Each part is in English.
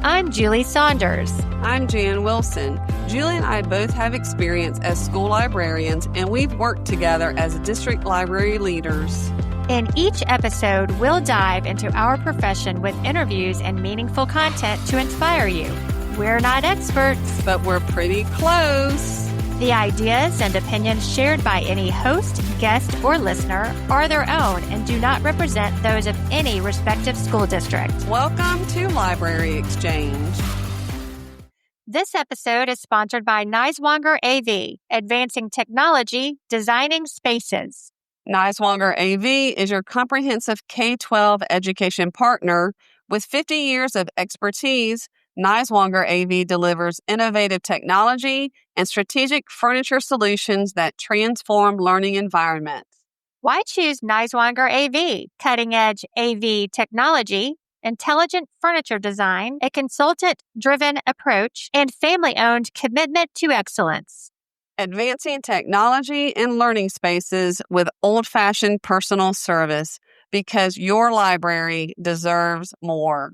I'm Julie Saunders. I'm Jan Wilson. Julie and I both have experience as school librarians, and we've worked together as district library leaders. In each episode, we'll dive into our profession with interviews and meaningful content to inspire you. We're not experts, but we're pretty close. The ideas and opinions shared by any host, guest, or listener are their own and do not represent those of any respective school district. Welcome to Library Exchange. This episode is sponsored by Niswonger AV, Advancing Technology, Designing Spaces. Niswonger AV is your comprehensive K-12 education partner. With 50 years of expertise, Niswonger AV delivers innovative technology and strategic furniture solutions that transform learning environments. Why choose Niswonger AV? Cutting-edge AV technology, intelligent furniture design, a consultant-driven approach, and family-owned commitment to excellence. Advancing technology and learning spaces with old-fashioned personal service, because your library deserves more.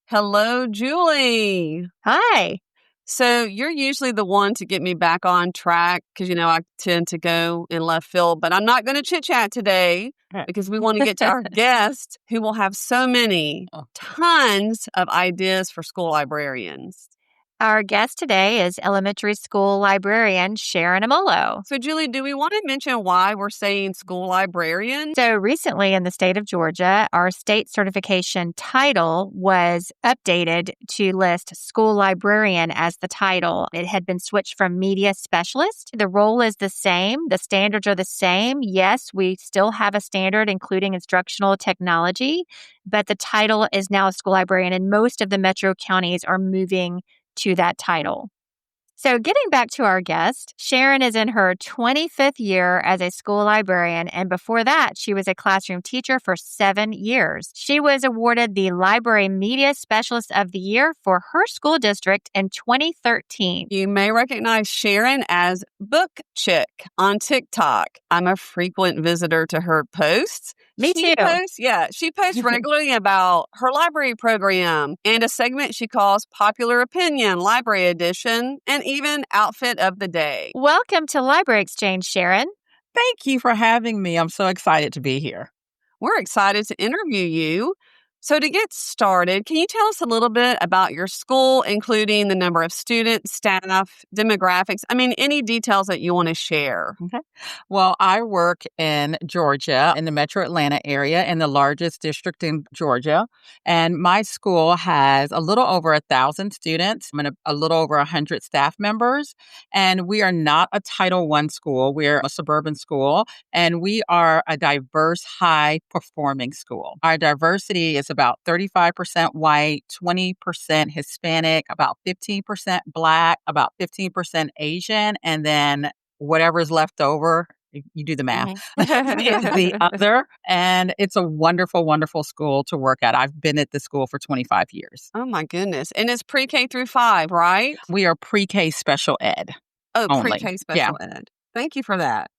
Hello, Julie. Hi. So you're usually the one to get me back on track because, I tend to go in left field, but I'm not going to chit-chat today because we want to get to our guest who will have so many, tons of ideas for school librarians. Our guest today is elementary school librarian Sharon Amolo. So, Julie, do we want to mention why we're saying school librarian? So recently in the state of Georgia, our state certification title was updated to list school librarian as the title. It had been switched from media specialist. The role is the same. The standards are the same. Yes, we still have a standard, including instructional technology, but the title is now a school librarian, and most of the metro counties are moving to that title. So getting back to our guest, Sharon is in her 25th year as a school librarian, and before that, she was a classroom teacher for 7 years. She was awarded the Library Media Specialist of the Year for her school district in 2013. You may recognize Sharon as Book Chick on TikTok. I'm a frequent visitor to her posts. Me too. She posts regularly about her library program and a segment she calls Popular Opinion, Library Edition, and even Outfit of the Day. Welcome to Library Exchange, Sharon. Thank you for having me. I'm so excited to be here. We're excited to interview you. So to get started, can you tell us a little bit about your school, including the number of students, staff, demographics? Any details that you want to share. Okay. Well, I work in Georgia, in the metro Atlanta area, in the largest district in Georgia. And my school has a little over 1,000 students and a little over 100 staff members. And we are not a Title I school. We're a suburban school, and we are a diverse, high-performing school. Our diversity is about 35% white, 20% Hispanic, about 15% Black, about 15% Asian, and then whatever's left over, you do the math, is the other. And it's a wonderful, wonderful school to work at. I've been at the school for 25 years. Oh, my goodness. And it's pre-K through 5, right? We are pre-K special ed. Oh, only. Pre-K special ed. Thank you for that.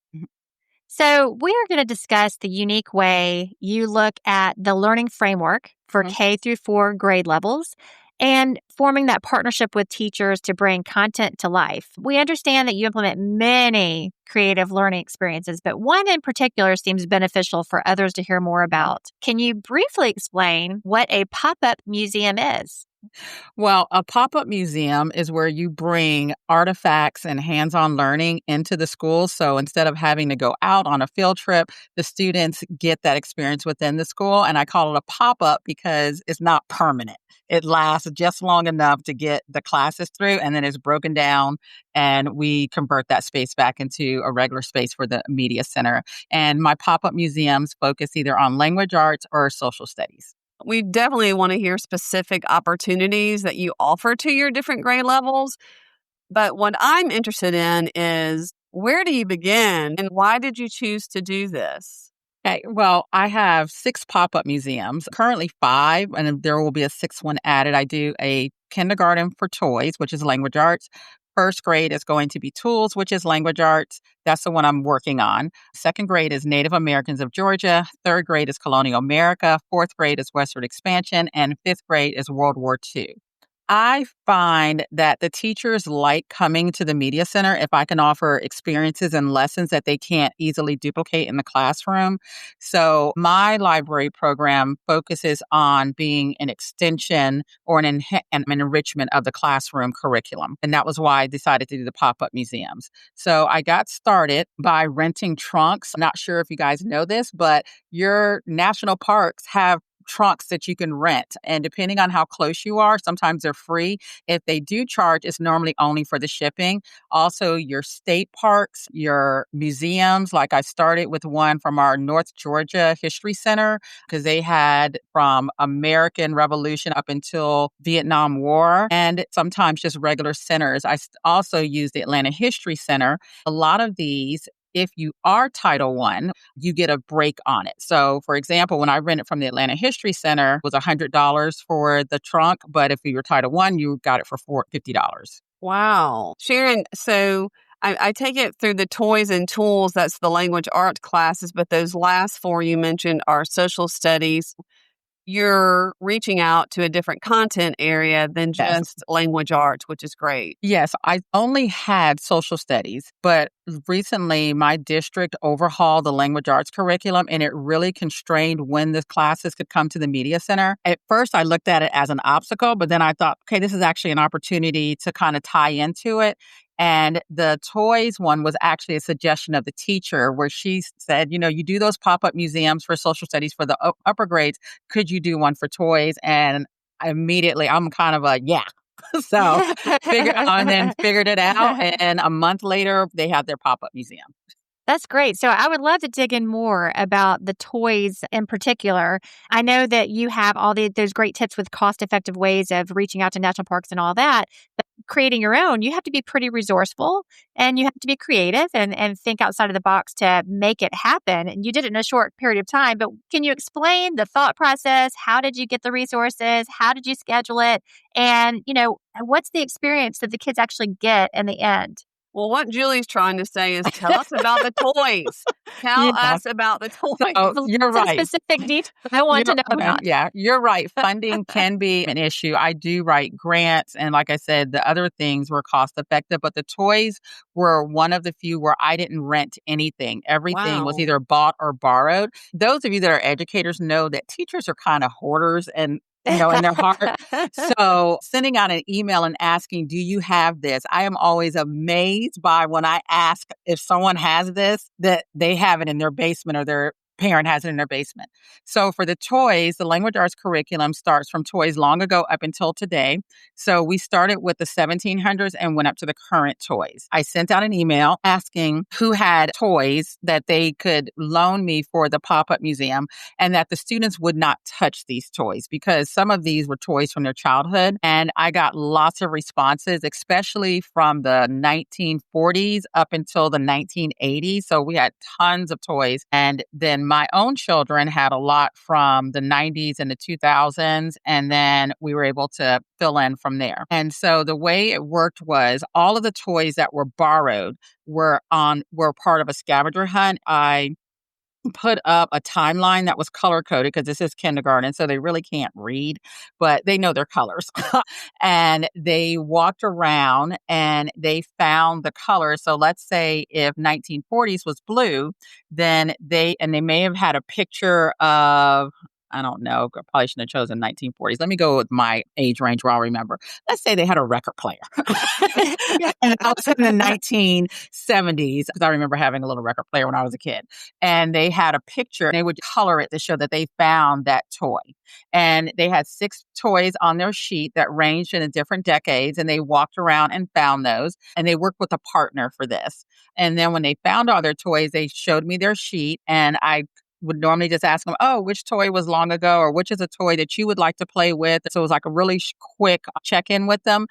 So we are going to discuss the unique way you look at the learning framework for K through 4 grade levels and forming that partnership with teachers to bring content to life. We understand that you implement many creative learning experiences, but one in particular seems beneficial for others to hear more about. Can you briefly explain what a pop-up museum is? Well, a pop-up museum is where you bring artifacts and hands-on learning into the school. So instead of having to go out on a field trip, the students get that experience within the school. And I call it a pop-up because it's not permanent. It lasts just long enough to get the classes through, and then it's broken down, and we convert that space back into a regular space for the media center. And my pop-up museums focus either on language arts or social studies. We definitely want to hear specific opportunities that you offer to your different grade levels. But what I'm interested in is, where do you begin and why did you choose to do this? Okay, well, I have 6 pop-up museums, currently 5, and there will be a 6th one added. I do a kindergarten for toys, which is language arts. First grade is going to be tools, which is language arts. That's the one I'm working on. Second grade is Native Americans of Georgia. Third grade is colonial America. Fourth grade is westward expansion. And fifth grade is World War II. I find that the teachers like coming to the media center if I can offer experiences and lessons that they can't easily duplicate in the classroom. So my library program focuses on being an extension or an enrichment of the classroom curriculum. And that was why I decided to do the pop-up museums. So I got started by renting trunks. I'm not sure if you guys know this, but your national parks have trunks that you can rent. And depending on how close you are, sometimes they're free. If they do charge, it's normally only for the shipping. Also, your state parks, your museums, like I started with one from our North Georgia History Center, because they had from American Revolution up until Vietnam War, and sometimes just regular centers. Also use the Atlanta History Center. A lot of these, if you are Title One, you get a break on it. So, for example, when I rented from the Atlanta History Center, it was $100 for the trunk, but if you were Title One, you got it for $50. Wow. Sharon, so I take it through the toys and tools, that's the language arts classes, but those last four you mentioned are social studies. You're reaching out to a different content area than Yes. just language arts, which is great. Yes, I only had social studies, but recently my district overhauled the language arts curriculum and it really constrained when the classes could come to the media center. At first, I looked at it as an obstacle, but then I thought, okay, this is actually an opportunity to kind of tie into it. And the toys one was actually a suggestion of the teacher where she said, you do those pop-up museums for social studies for the upper grades. Could you do one for toys? And I'm kind of a, yeah. So figured it out. And a month later, they had their pop-up museum. That's great. So I would love to dig in more about the toys in particular. I know that you have those great tips with cost-effective ways of reaching out to national parks and all that, but creating your own, you have to be pretty resourceful and you have to be creative and think outside of the box to make it happen. And you did it in a short period of time, but can you explain the thought process? How did you get the resources? How did you schedule it? And, what's the experience that the kids actually get in the end? Well, what Julie's trying to say is tell us about the toys. Tell Yeah. us about the toys. So you're Some right. specific details I want to know about. Yeah, you're right. Funding can be an issue. I do write grants. And like I said, the other things were cost effective, but the toys were one of the few where I didn't rent anything. Everything was Wow. either bought or borrowed. Those of you that are educators know that teachers are kind of hoarders and in their heart. So sending out an email and asking, do you have this? I am always amazed by when I ask if someone has this, that they have it in their basement or their parent has it in their basement. So for the toys, the language arts curriculum starts from toys long ago up until today. So we started with the 1700s and went up to the current toys. I sent out an email asking who had toys that they could loan me for the pop-up museum and that the students would not touch these toys because some of these were toys from their childhood. And I got lots of responses, especially from the 1940s up until the 1980s. So we had tons of toys. And then my own children had a lot from the 90s and the 2000s, and then we were able to fill in from there. And so the way it worked was all of the toys that were borrowed were part of a scavenger hunt. I put up a timeline that was color coded because this is kindergarten, so they really can't read, but they know their colors. And they walked around and they found the colors. So let's say if 1940s was blue, then they may have had a picture of, I don't know, I probably shouldn't have chosen 1940s. Let me go with my age range where I'll remember. Let's say they had a record player. And I was in the 1970s because I remember having a little record player when I was a kid. And they had a picture and they would color it to show that they found that toy. And they had 6 toys on their sheet that ranged in the different decades. And they walked around and found those. And they worked with a partner for this. And then when they found all their toys, they showed me their sheet and I would normally just ask them, oh, which toy was long ago or which is a toy that you would like to play with. So it was like a really quick check-in with them.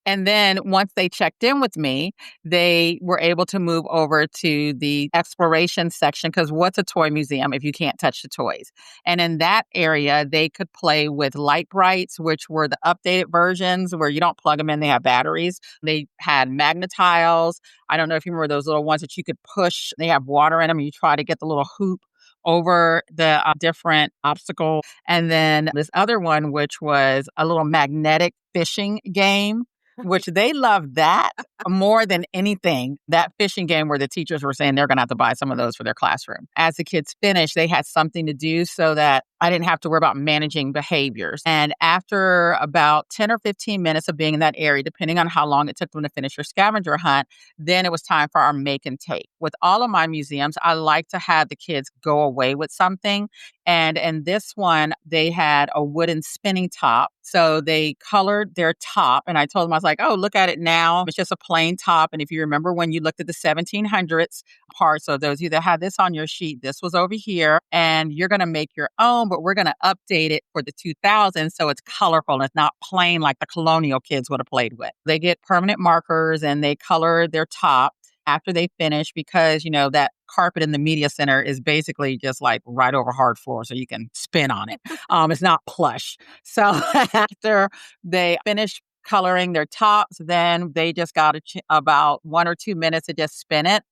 And then once they checked in with me, they were able to move over to the exploration section because what's a toy museum if you can't touch the toys? And in that area, they could play with light brights, which were the updated versions where you don't plug them in, they have batteries. They had magnetiles. I don't know if you remember those little ones that you could push. They have water in them. You try to get the little hoop over the different obstacles. And then this other one, which was a little magnetic fishing game, which they loved that more than anything. That fishing game where the teachers were saying they're going to have to buy some of those for their classroom. As the kids finished, they had something to do so that I didn't have to worry about managing behaviors. And after about 10 or 15 minutes of being in that area, depending on how long it took them to finish their scavenger hunt, then it was time for our make and take. With all of my museums, I like to have the kids go away with something. And in this one, they had a wooden spinning top. So they colored their top. And I told them, I was like, oh, look at it now. It's just a plain top. And if you remember when you looked at the 1700s part, so those of you that had this on your sheet, this was over here. And you're going to make your own, but we're going to update it for the 2000s so it's colorful and it's not plain like the colonial kids would have played with. They get permanent markers and they color their top after they finish because, that carpet in the media center is basically just like right over hard floor so you can spin on it. It's not plush. So after they finish coloring their tops, then they just got about 1 or 2 minutes to just spin it.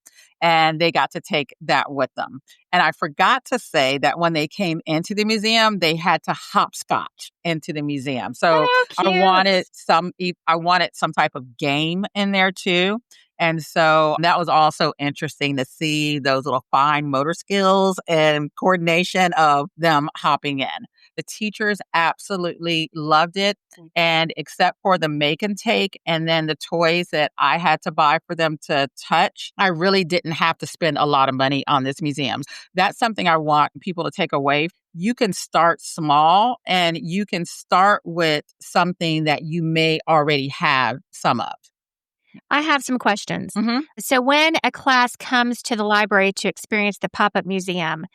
And they got to take that with them. And I forgot to say that when they came into the museum, they had to hopscotch into the museum. So How cute. I wanted some type of game in there too. And so that was also interesting to see those little fine motor skills and coordination of them hopping in. The teachers absolutely loved it. And except for the make and take and then the toys that I had to buy for them to touch, I really didn't have to spend a lot of money on this museum. That's something I want people to take away. You can start small and you can start with something that you may already have some of. I have some questions. Mm-hmm. So when a class comes to the library to experience the pop-up museum,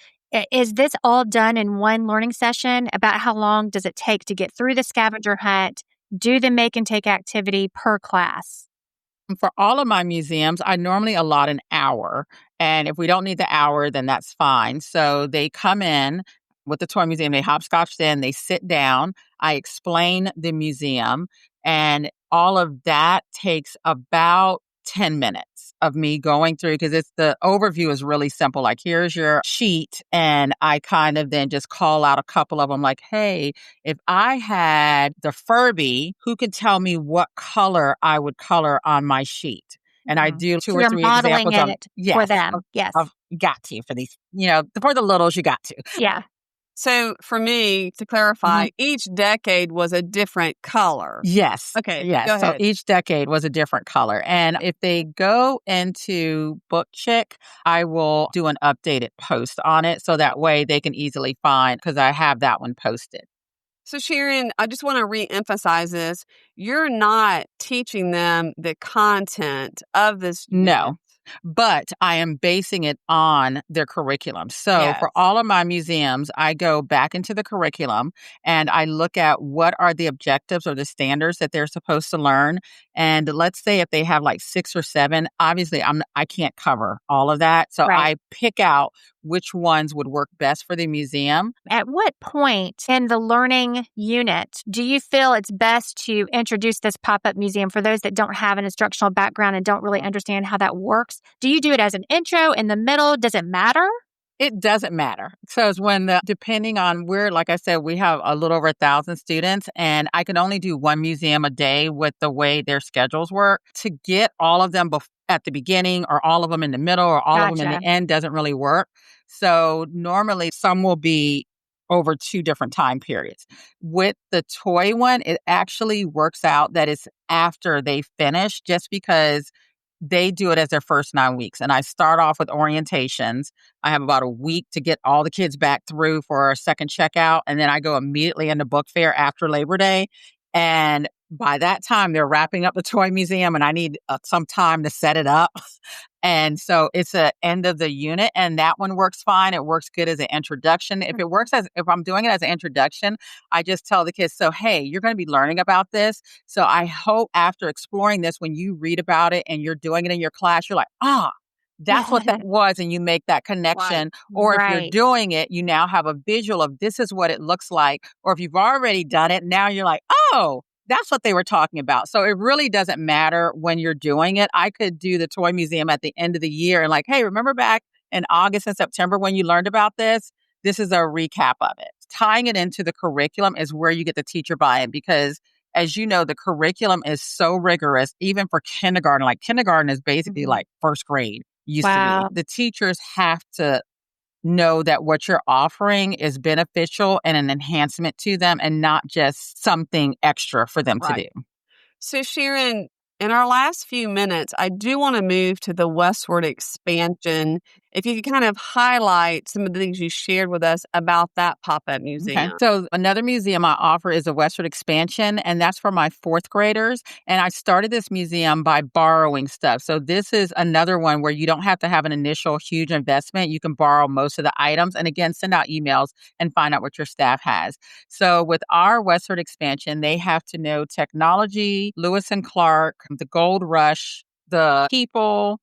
is this all done in one learning session? About how long does it take to get through the scavenger hunt, do the make and take activity per class? For all of my museums, I normally allot an hour. And if we don't need the hour, then that's fine. So they come in with the toy museum, they hopscotch in, they sit down. I explain the museum, and all of that takes about 10 minutes of me going through because the overview is really simple. Like, here's your sheet. And I kind of then just call out a couple of them like, hey, if I had the Furby, who could tell me what color I would color on my sheet? And I do two So or you're three modeling examples it for them. Yes. I've got to for these, for the littles, you got to. Yeah. So for me, to clarify, each decade was a different color. Yes. Okay. Yes. Go So ahead. each decade was a different color. And if they go into Book Chick, I will do an updated post on it. So that way they can easily find, because I have that one posted. So Sharon, I just want to reemphasize this. You're not teaching them the content of this unit. No. But I am basing it on their curriculum. So Yes. for all of my museums, I go back into the curriculum and I look at what are the objectives or the standards that they're supposed to learn. And let's say if they have like 6 or 7, obviously I can't cover all of that. So Right. I pick out which ones would work best for the museum. At what point in the learning unit do you feel it's best to introduce this pop-up museum for those that don't have an instructional background and don't really understand how that works? Do you do it as an intro, in the middle? Does it matter? It doesn't matter. So it's depending on where, like I said, we have a little over 1,000 students and I can only do one museum a day with the way their schedules work. To get all of them at the beginning or all of them in the middle or all of them in Gotcha. the end doesn't really work. So normally some will be over 2 different time periods. With the toy one, it actually works out that it's after they finish just because they do it as their first 9 weeks. And I start off with orientations. I have about a week to get all the kids back through for a second checkout. And then I go immediately into book fair after Labor Day. And by that time, they're wrapping up the toy museum and I need some time to set it up. And so it's an end of the unit and that one works fine. It works good as an introduction. If I'm doing it as an introduction, I just tell the kids, so, hey, you're going to be learning about this. So I hope after exploring this, when you read about it and you're doing it in your class, you're like, that's what that was. And you make that connection. Right. Or if you're Right. doing it, you now have a visual of this is what it looks like. Or if you've already done it, now you're like, oh, that's what they were talking about. So it really doesn't matter when you're doing it. I could do the toy museum at the end of the year and like, hey, remember back in August and September when you learned about this, this is a recap of it. Tying it into the curriculum is where you get the teacher buy-in because as you know, the curriculum is so rigorous, even for kindergarten. Like kindergarten is basically like first grade used to be. Wow. The teachers have to know that what you're offering is beneficial and an enhancement to them and not just something extra for them to do. So, Sharon, in our last few minutes, I do want to move to the westward expansion. If you could kind of highlight some of the things you shared with us about that pop-up museum. Okay. So another museum I offer is a Westward Expansion, and that's for my fourth graders. And I started this museum by borrowing stuff. So this is another one where you don't have to have an initial huge investment. You can borrow most of the items and again, send out emails and find out what your staff has. So with our Westward Expansion, they have to know technology, Lewis and Clark, the gold rush, the people,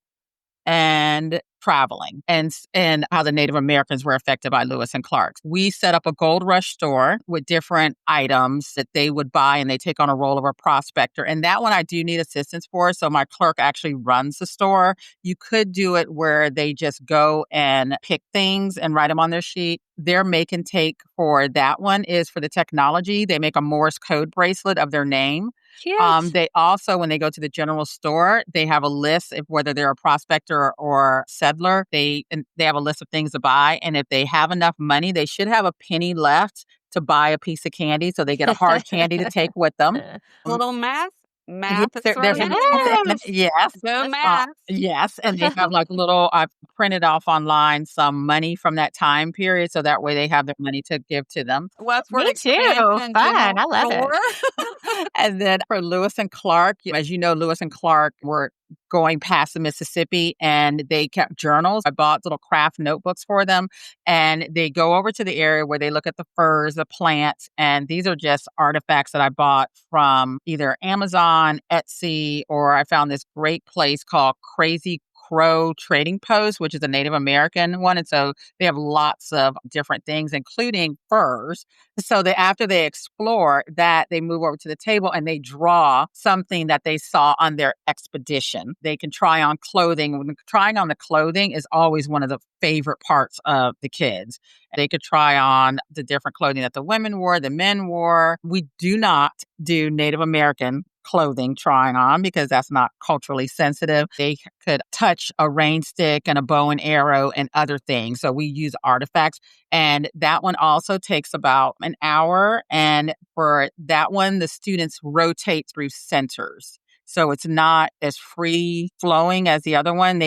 and traveling and how the Native Americans were affected by Lewis and Clark. We set up a gold rush store with different items that they would buy and they take on a role of a prospector. And that one I do need assistance for. So my clerk actually runs the store. You could do it where they just go and pick things and write them on their sheet. Their make and take for that one is for the technology. They make a Morse code bracelet of their name. Cute. They also, when they go to the general store, they have a list of whether they're a prospector or settler. They have a list of things to buy. And if they have enough money, they should have a penny left to buy a piece of candy. So they get a hard candy to take with them. Little math Yes, there's instruction. yes. Go math. Yes, and they have like little I've printed off online some money from that time period, so that way they have their money to give to them. Westward Me too. expansion. Fun. General I love it. store. And then for Lewis and Clark, as you know, Lewis and Clark were going past the Mississippi and they kept journals. I bought little craft notebooks for them and they go over to the area where they look at the furs, the plants, and these are just artifacts that I bought from either Amazon, Etsy, or I found this great place called Crazy Crow Trading Post, which is a Native American one. And so they have lots of different things, including furs. So after they explore that, they move over to the table and they draw something that they saw on their expedition. They can try on clothing. Trying on the clothing is always one of the favorite parts of the kids. They could try on the different clothing that the women wore, the men wore. We do not do Native American clothing trying on because that's not culturally sensitive. They could touch a rain stick and a bow and arrow and other things. So we use artifacts. And that one also takes about an hour. And for that one, the students rotate through centers. So it's not as free flowing as the other one.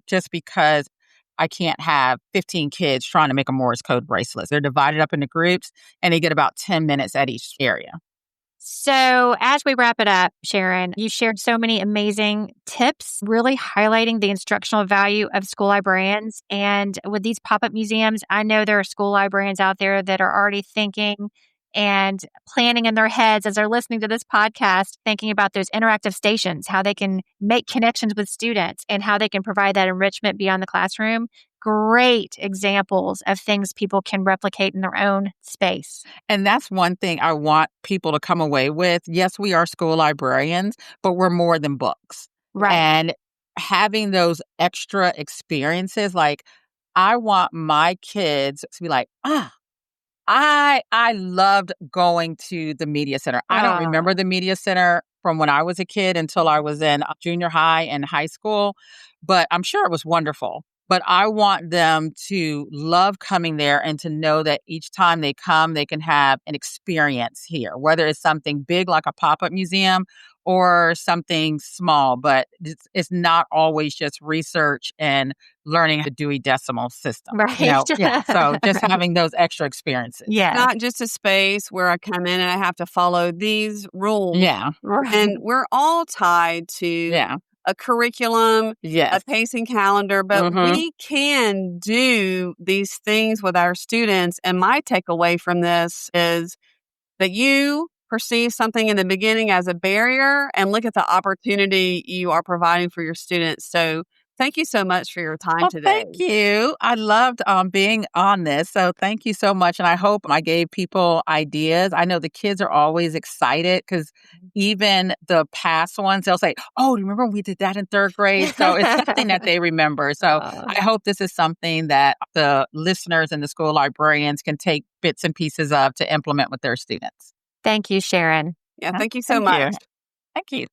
Just because I can't have 15 kids trying to make a Morse code bracelet. They're divided up into groups and they get about 10 minutes at each area. So, as we wrap it up, Sharon, you shared so many amazing tips, really highlighting the instructional value of school librarians. And with these pop up museums, I know there are school librarians out there that are already thinking and planning in their heads as they're listening to this podcast, thinking about those interactive stations, how they can make connections with students and how they can provide that enrichment beyond the classroom. Great examples of things people can replicate in their own space. And that's one thing I want people to come away with. Yes, we are school librarians, but we're more than books. Right. And having those extra experiences, like I want my kids to be like, I loved going to the media center. I don't remember the media center from when I was a kid until I was in junior high and high school, but I'm sure it was wonderful. But I want them to love coming there and to know that each time they come, they can have an experience here, whether it's something big like a pop-up museum or something small. But it's not always just research and learning the Dewey Decimal System. Right. Yeah. So just having those extra experiences. Yeah. Not just a space where I come in and I have to follow these rules. Yeah. And we're all tied to a curriculum, a pacing calendar, but we can do these things with our students. And my takeaway from this is that you perceive something in the beginning as a barrier and look at the opportunity you are providing for your students. So Thank you so much for your time Well, today. thank you. I loved being on this. So thank you so much. And I hope I gave people ideas. I know the kids are always excited because even the past ones, they'll say, "Oh, do you remember when we did that in third grade?" So it's something that they remember. So I hope this is something that the listeners and the school librarians can take bits and pieces of to implement with their students. Thank you, Sharon. Yeah, thank you so Thank much. you. Thank you.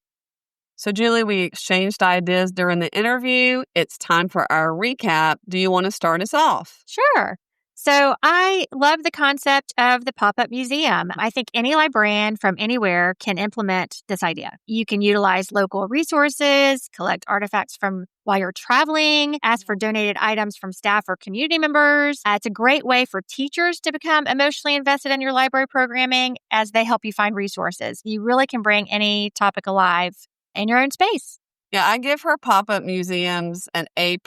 So, Julie, we exchanged ideas during the interview. It's time for our recap. Do you want to start us off? Sure. So I love the concept of the pop-up museum. I think any librarian from anywhere can implement this idea. You can utilize local resources, collect artifacts from while you're traveling, ask for donated items from staff or community members. It's a great way for teachers to become emotionally invested in your library programming as they help you find resources. You really can bring any topic alive in your own space. Yeah, I give her pop-up museums an A+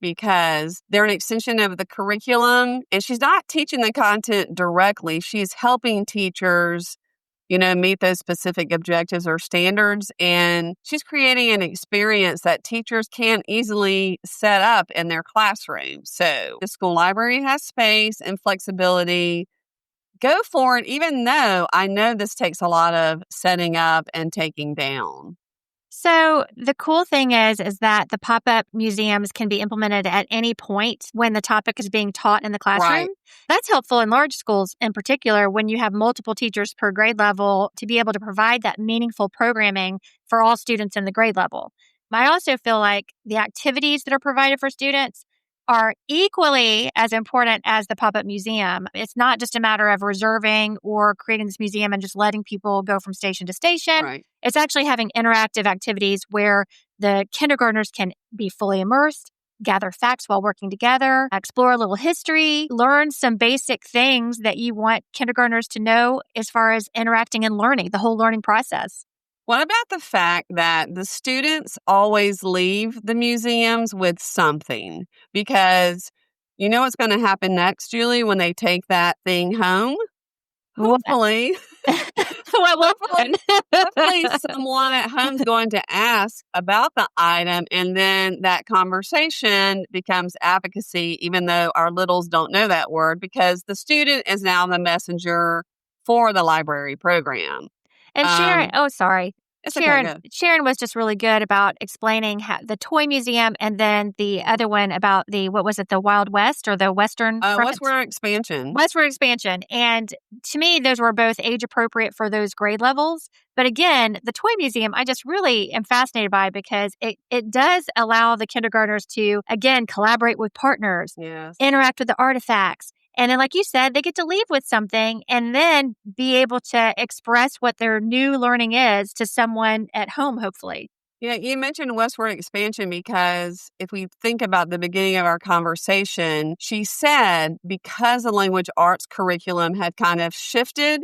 because they're an extension of the curriculum, and she's not teaching the content directly. She's helping teachers, meet those specific objectives or standards, and she's creating an experience that teachers can easily set up in their classroom. So the school library has space and flexibility. Go for it, even though I know this takes a lot of setting up and taking down. So the cool thing is that the pop-up museums can be implemented at any point when the topic is being taught in the classroom. Right. That's helpful in large schools in particular when you have multiple teachers per grade level to be able to provide that meaningful programming for all students in the grade level. I also feel like the activities that are provided for students are equally as important as the pop-up museum. It's not just a matter of reserving or creating this museum and just letting people go from station to station. Right. It's actually having interactive activities where the kindergartners can be fully immersed, gather facts while working together, explore a little history, learn some basic things that you want kindergartners to know as far as interacting and learning, the whole learning process. What about the fact that the students always leave the museums with something? Because you know what's going to happen next, Julie, when they take that thing home? What? Hopefully, What will happen? hopefully someone at home is going to ask about the item, and then that conversation becomes advocacy, even though our littles don't know that word, because the student is now the messenger for the library program. And Sharon, sorry. It's okay, go. Sharon was just really good about explaining the toy museum and then the other one about the Wild West or the Western Front? Westward Expansion. Westward Expansion. And to me, those were both age appropriate for those grade levels. But again, the toy museum, I just really am fascinated by because it does allow the kindergartners to, again, collaborate with partners, Yes. interact with the artifacts. And then, like you said, they get to leave with something and then be able to express what their new learning is to someone at home, hopefully. Yeah, you mentioned Westward Expansion because if we think about the beginning of our conversation, she said because the language arts curriculum had kind of shifted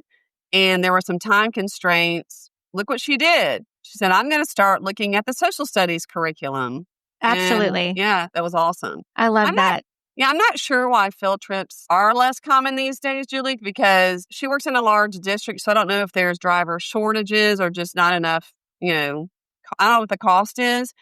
and there were some time constraints, look what she did. She said, I'm going to start looking at the social studies curriculum. Absolutely. And yeah, that was awesome. I love that. I'm not sure why field trips are less common these days, Julie, because she works in a large district, so I don't know if there's driver shortages or just not enough, I don't know what the cost is.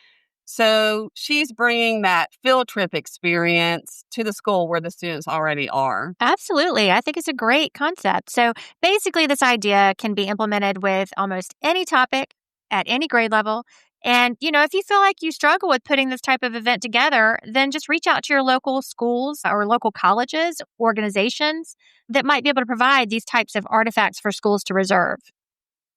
So she's bringing that field trip experience to the school where the students already are. Absolutely. I think it's a great concept. So basically, this idea can be implemented with almost any topic at any grade level. And, if you feel like you struggle with putting this type of event together, then just reach out to your local schools or local colleges, organizations that might be able to provide these types of artifacts for schools to reserve.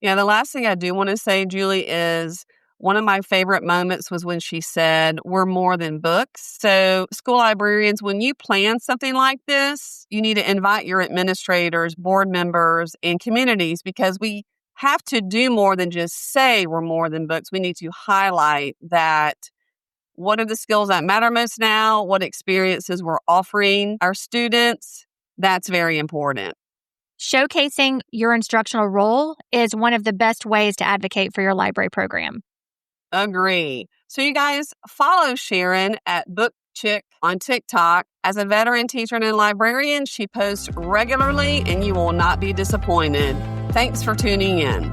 Yeah, the last thing I do want to say, Julie, is one of my favorite moments was when she said, we're more than books. So school librarians, when you plan something like this, you need to invite your administrators, board members, and communities because we have to do more than just say we're more than books. We need to highlight that what are the skills that matter most now, what experiences we're offering our students. That's very important. Showcasing your instructional role is one of the best ways to advocate for your library program. Agree. So you guys follow Sharon at Book Chick on TikTok. As a veteran teacher and librarian, she posts regularly and you will not be disappointed. Thanks for tuning in.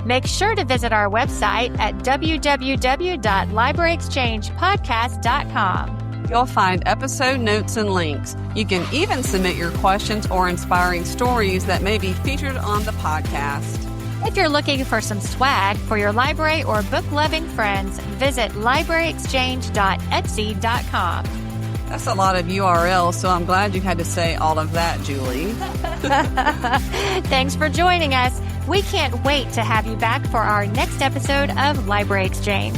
Make sure to visit our website at www.libraryexchangepodcast.com. You'll find episode notes and links. You can even submit your questions or inspiring stories that may be featured on the podcast. If you're looking for some swag for your library or book-loving friends, visit libraryexchange.etsy.com. That's a lot of URLs, so I'm glad you had to say all of that, Julie. Thanks for joining us. We can't wait to have you back for our next episode of Library Exchange.